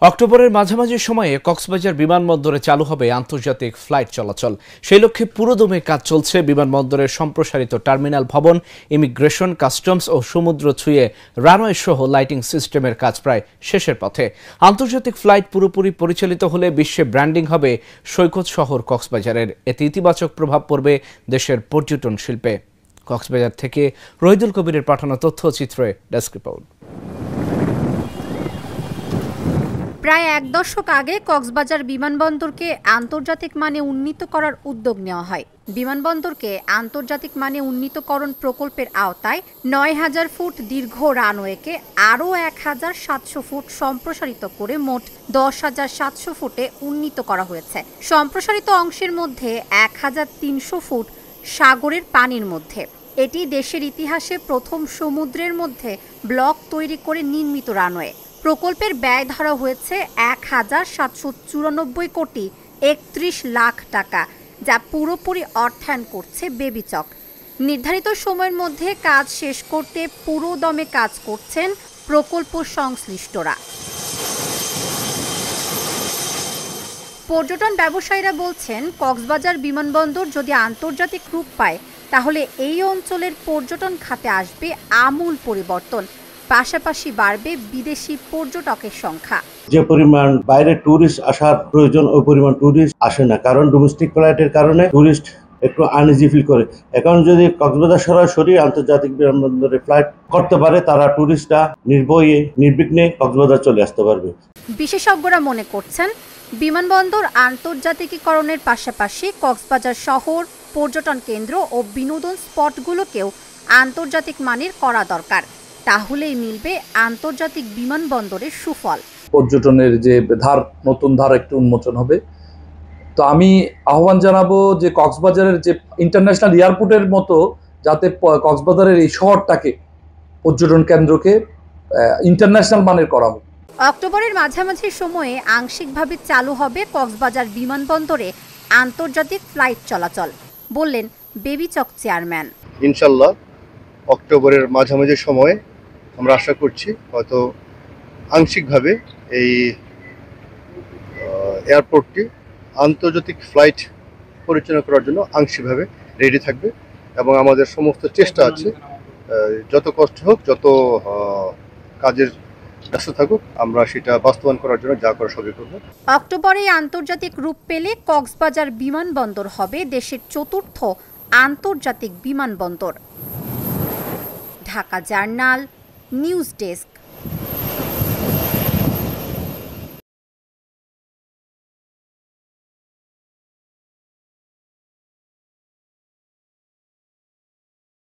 অক্টোবরের মাঝামাঝি সময়ে কক্সবাজার বিমানবন্দরে চালু হবে আন্তর্জাতিক ফ্লাইট চলাচল। সেই লক্ষ্যে পুরোদমে কাজ চলছে। বিমানবন্দরের সম্প্রসারিত টার্মিনাল ভবন, ইমিগ্রেশন, কাস্টমস ও সমুদ্র ছুঁয়ে রানওয়ে সহ লাইটিং সিস্টেমের কাজ প্রায় শেষের পথে। আন্তর্জাতিক ফ্লাইট পুরোপুরি পরিচালিত হলে বিশ্বে ব্র্যান্ডিং হবে সৈকত শহর কক্সবাজারের। এতে ইতিবাচক প্রভাব পড়বে দেশের পর্যটন শিল্পে। কক্সবাজার থেকে রহিদুল কবিরের পাঠানো তথ্যচিত্রে ডেস্ক রিপোর্ট। প্রায় এক দশক আগে কক্সবাজার বিমানবন্দরকে আন্তর্জাতিক মানে উন্নীত করার উদ্যোগ নেওয়া হয়। বিমানবন্দরকে আন্তর্জাতিক মানে উন্নীতকরণ প্রকল্পের আওতায় ৯,০০০ ফুট দীর্ঘ রানওয়েকে আরও ১,৭০০ ফুট সম্প্রসারিত করে মোট ১০,৭০০ ফুটে উন্নীত করা হয়েছে। সম্প্রসারিত অংশের মধ্যে ১,৩০০ ফুট সাগরের পানির মধ্যে। এটি দেশের ইতিহাসে প্রথম সমুদ্রের মধ্যে ব্লক তৈরি করে নির্মিত রানওয়ে। প্রকল্পের ব্যয় ধরা হয়েছে ১,৭৯৪ কোটি ৩১ লাখ টাকা, যা পুরোপুরি অর্থায়ন করছে বেবিচক। নির্ধারিত সময়ের মধ্যে কাজ শেষ করতে পুরোদমে কাজ করছেন প্রকল্প সংশ্লিষ্টরা। পর্যটন ব্যবসায়ীরা বলছেন, কক্সবাজার বিমানবন্দর যদি আন্তর্জাতিক রূপ পায় তাহলে এই অঞ্চলের পর্যটন খাতে আসবে আমূল পরিবর্তন। পাশাপাশি বাড়বে বিদেশি পর্যটকের সংখ্যা। যে পরিমাণ বাইরে ট্যুরিস্ট আসার প্রয়োজন ওই পরিমাণ ট্যুরিস্ট আসে না, কারণ ডোমেস্টিক ফ্লাইটের কারণে ট্যুরিস্ট একটু আনইজি ফিল করে। এখন যদি কক্সবাজার সরাসরি আন্তর্জাতিক বিমানবন্দরে ফ্লাইট করতে পারে, তারা ট্যুরিস্টরা নির্ভয়ে নির্বিঘ্নে কক্সবাজার চলে আসতে পারবে। বিশেষজ্ঞরা মনে করছেন, বিমানবন্দর আন্তর্জাতিকীকরণের পাশাপাশি কক্সবাজার শহর, পর্যটন কেন্দ্র ও বিনোদন স্পটগুলোকেও আন্তর্জাতিক মানের করা দরকার। তাহলেই মিলবে আন্তর্জাতিক বিমানবন্দরের সুফল। পর্যটনের যে নতুন ধার একটু উন্মোচন হবে। তো আমি আহ্বান জানাবো যে কক্সবাজারের যে ইন্টারন্যাশনাল এয়ারপোর্টের মতো যাতে কক্সবাজারের এই শহরটাকে, পর্যটন কেন্দ্রকে ইন্টারন্যাশনাল মানের করা হোক। অক্টোবরের মাঝামাঝি সময়ে আংশিকভাবে চালু হবে কক্সবাজার বিমানবন্দরে আন্তর্জাতিক ফ্লাইট চলাচল, বললেন বেবিচক চেয়ারম্যান। ইনশাল্লাহ অক্টোবরের মাঝামাঝি সময়ে আমরা আশা করছি হয়তো আংশিকভাবে এই এয়ারপোর্টটি আন্তর্জাতিক ফ্লাইট পরিচালনা করার জন্য আংশিকভাবে রেডি থাকবে এবং আমাদের সমস্ত চেষ্টা আছে, যত কষ্ট হোক, যত কাজের ব্যস্ত থাকুক, আমরা সেটা বাস্তবায়ন করার জন্য যা করা সবই করব। অক্টোবরে আন্তর্জাতিক রূপ পেলে কক্সবাজার বিমানবন্দর হবে দেশের চতুর্থ আন্তর্জাতিক বিমানবন্দর। Dhaka journal, news desk.